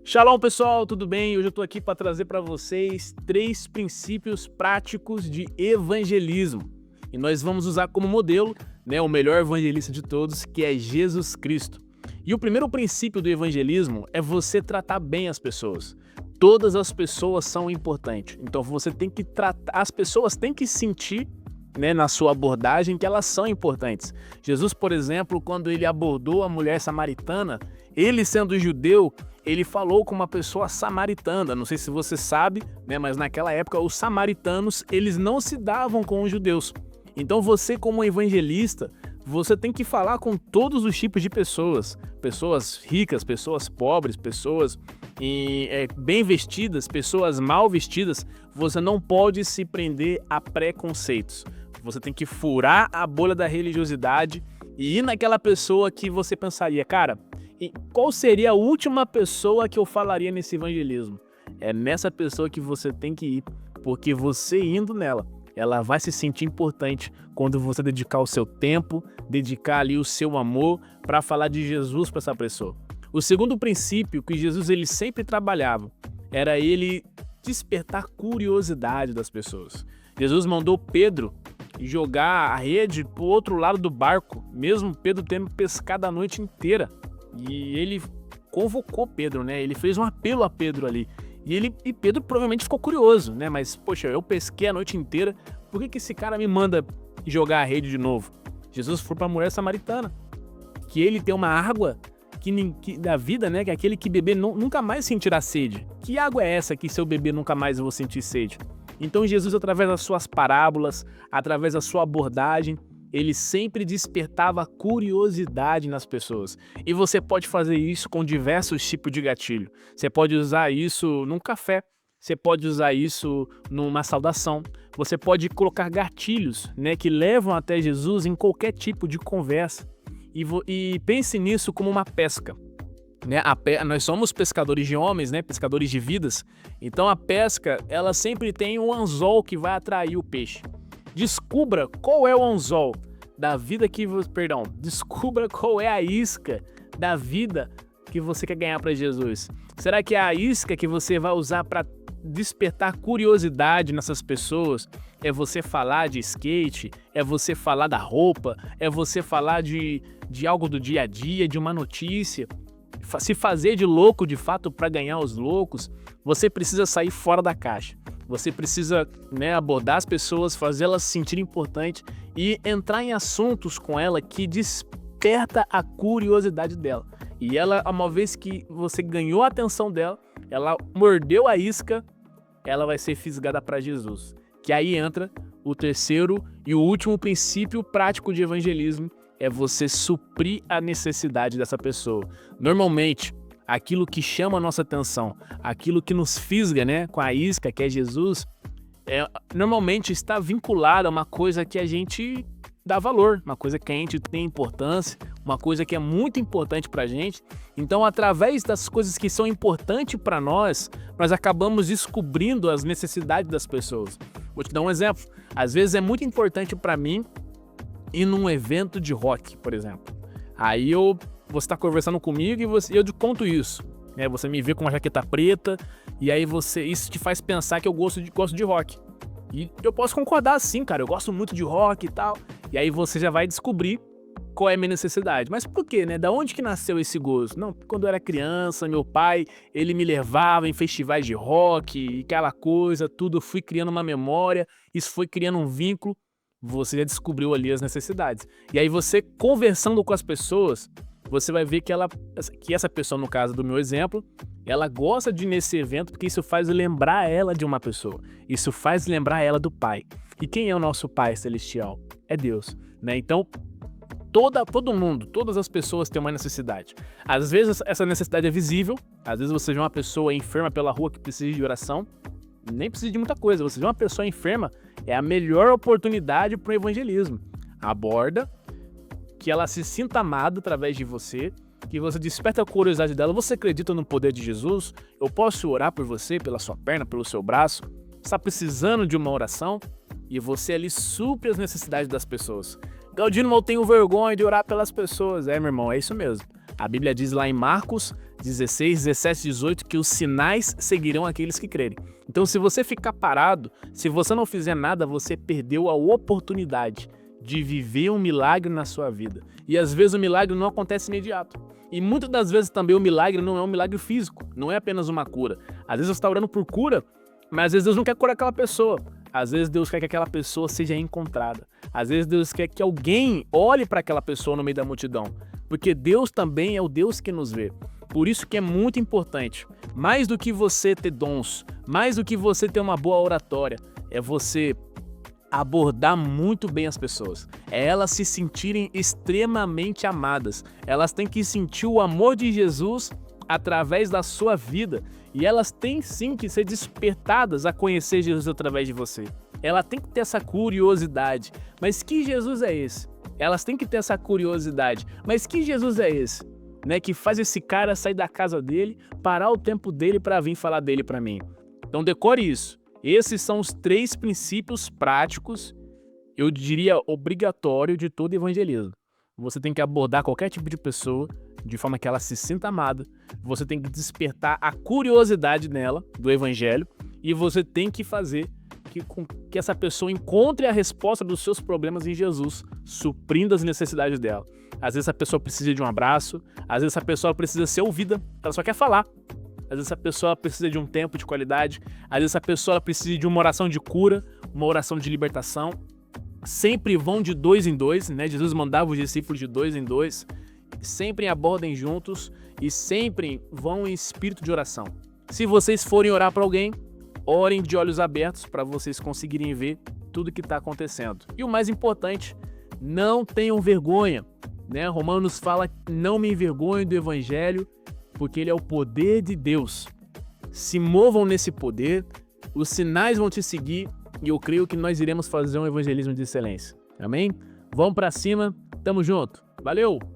Shalom, pessoal, tudo bem? Hoje eu tô aqui para trazer para vocês 3 princípios práticos de evangelismo. E nós vamos usar como modelo, o melhor evangelista de todos, que é Jesus Cristo. E o primeiro princípio do evangelismo é você tratar bem as pessoas. Todas as pessoas são importantes. Então você tem que tratar, as pessoas têm que sentir, na sua abordagem, que elas são importantes. Jesus, por exemplo, quando ele abordou a mulher samaritana, ele sendo judeu, ele falou com uma pessoa samaritana. Não sei se você sabe, mas naquela época os samaritanos, eles não se davam com os judeus. Então você, como evangelista, você tem que falar com todos os tipos de pessoas. Pessoas ricas, pessoas pobres, pessoas bem vestidas, pessoas mal vestidas. Você não pode se prender a preconceitos. Você tem que furar a bolha da religiosidade e ir naquela pessoa que você pensaria, cara, qual seria a última pessoa que eu falaria nesse evangelismo? É nessa pessoa que você tem que ir, porque você indo nela, ela vai se sentir importante quando você dedicar o seu tempo, dedicar ali o seu amor para falar de Jesus para essa pessoa. O segundo princípio que Jesus ele sempre trabalhava era ele despertar curiosidade das pessoas. Jesus mandou Pedro jogar a rede pro outro lado do barco, mesmo Pedro tendo pescado a noite inteira. E ele convocou Pedro, Ele fez um apelo a Pedro ali. E Pedro provavelmente ficou curioso, Mas, poxa, eu pesquei a noite inteira, por que esse cara me manda jogar a rede de novo? Jesus foi para a mulher samaritana, que ele tem uma água da vida, que é aquele que beber nunca mais sentirá sede. Que água é essa que se eu beber nunca mais eu vou sentir sede? Então Jesus, através das suas parábolas, através da sua abordagem, ele sempre despertava curiosidade nas pessoas. E você pode fazer isso com diversos tipos de gatilho. Você pode usar isso num café, você pode usar isso numa saudação, você pode colocar gatilhos, que levam até Jesus em qualquer tipo de conversa. E pense nisso como uma pesca. Nós somos pescadores de homens, pescadores de vidas. Então a pesca, ela sempre tem um anzol que vai atrair o peixe. Descubra qual é o anzol da vida descubra qual é a isca da vida que você quer ganhar para Jesus. Será que é a isca que você vai usar para despertar curiosidade nessas pessoas? É você falar de skate? É você falar da roupa? É você falar de algo do dia a dia, de uma notícia? Se fazer de louco de fato para ganhar os loucos? Você precisa sair fora da caixa. Você precisa abordar as pessoas, fazê-las se sentir importantes e entrar em assuntos com ela que desperta a curiosidade dela. E ela, uma vez que você ganhou a atenção dela, ela mordeu a isca, ela vai ser fisgada para Jesus. Que aí entra o terceiro e o último princípio prático de evangelismo, é você suprir a necessidade dessa pessoa. Normalmente, aquilo que chama a nossa atenção, aquilo que nos fisga, com a isca, que é Jesus, normalmente está vinculado a uma coisa que a gente dá valor, uma coisa que a gente tem importância, uma coisa que é muito importante pra gente. Então, através das coisas que são importantes para nós acabamos descobrindo as necessidades das pessoas. Vou te dar um exemplo. Às vezes é muito importante para mim ir num evento de rock, por exemplo. Aí você tá conversando comigo e eu te conto isso. Você me vê com uma jaqueta preta e aí isso te faz pensar que eu gosto de rock. E eu posso concordar sim, cara, eu gosto muito de rock e tal. E aí você já vai descobrir qual é a minha necessidade. Mas por quê, Da onde que nasceu esse gosto? Não, quando eu era criança, meu pai, ele me levava em festivais de rock e aquela coisa, tudo. Eu fui criando uma memória, isso foi criando um vínculo. Você já descobriu ali as necessidades. E aí você conversando com as pessoas, você vai ver que essa pessoa, no caso do meu exemplo, ela gosta de ir nesse evento porque isso faz lembrar ela de uma pessoa. Isso faz lembrar ela do Pai. E quem é o nosso Pai Celestial? É Deus, Então, todo mundo, todas as pessoas têm uma necessidade. Às vezes essa necessidade é visível, às vezes você vê uma pessoa enferma pela rua que precisa de oração, nem precisa de muita coisa, você vê uma pessoa enferma, é a melhor oportunidade para o evangelismo. Aborda, que ela se sinta amada através de você, que você desperta a curiosidade dela. Você acredita no poder de Jesus? Eu posso orar por você, pela sua perna, pelo seu braço? Está precisando de uma oração? E você ali supre as necessidades das pessoas. Galdino, eu tenho vergonha de orar pelas pessoas. Meu irmão, é isso mesmo. A Bíblia diz lá em Marcos 16, 17, 18, que os sinais seguirão aqueles que crerem. Então, se você ficar parado, se você não fizer nada, você perdeu a oportunidade de viver um milagre na sua vida. E às vezes o milagre não acontece imediato. E muitas das vezes também o milagre não é um milagre físico, não é apenas uma cura. Às vezes você está orando por cura, mas às vezes Deus não quer curar aquela pessoa. Às vezes Deus quer que aquela pessoa seja encontrada. Às vezes Deus quer que alguém olhe para aquela pessoa no meio da multidão. Porque Deus também é o Deus que nos vê. Por isso que é muito importante, mais do que você ter dons, mais do que você ter uma boa oratória, é você abordar muito bem as pessoas. É elas se sentirem extremamente amadas. Elas têm que sentir o amor de Jesus através da sua vida. E elas têm sim que ser despertadas a conhecer Jesus através de você. Ela tem que ter essa curiosidade. Mas que Jesus é esse? Elas têm que ter essa curiosidade. Mas que Jesus é esse? Né, que faz esse cara sair da casa dele, parar o tempo dele para vir falar dele para mim. Então decore isso. Esses são os 3 princípios práticos, eu diria obrigatório, de todo evangelismo. Você tem que abordar qualquer tipo de pessoa de forma que ela se sinta amada. Você tem que despertar a curiosidade nela do evangelho e você tem que fazer que essa pessoa encontre a resposta dos seus problemas em Jesus, suprindo as necessidades dela. Às vezes a pessoa precisa de um abraço, às vezes a pessoa precisa ser ouvida, ela só quer falar. Às vezes a pessoa precisa de um tempo de qualidade, às vezes a pessoa precisa de uma oração de cura, uma oração de libertação. Sempre vão de 2 em 2, né? Jesus mandava os discípulos de 2 em 2, sempre abordem juntos e sempre vão em espírito de oração. Se vocês forem orar para alguém, orem de olhos abertos para vocês conseguirem ver tudo que está acontecendo. E o mais importante, não tenham vergonha, né? Romanos fala: não me envergonhe do evangelho, porque ele é o poder de Deus. Se movam nesse poder, os sinais vão te seguir e eu creio que nós iremos fazer um evangelismo de excelência. Amém? Vamos para cima, tamo junto. Valeu!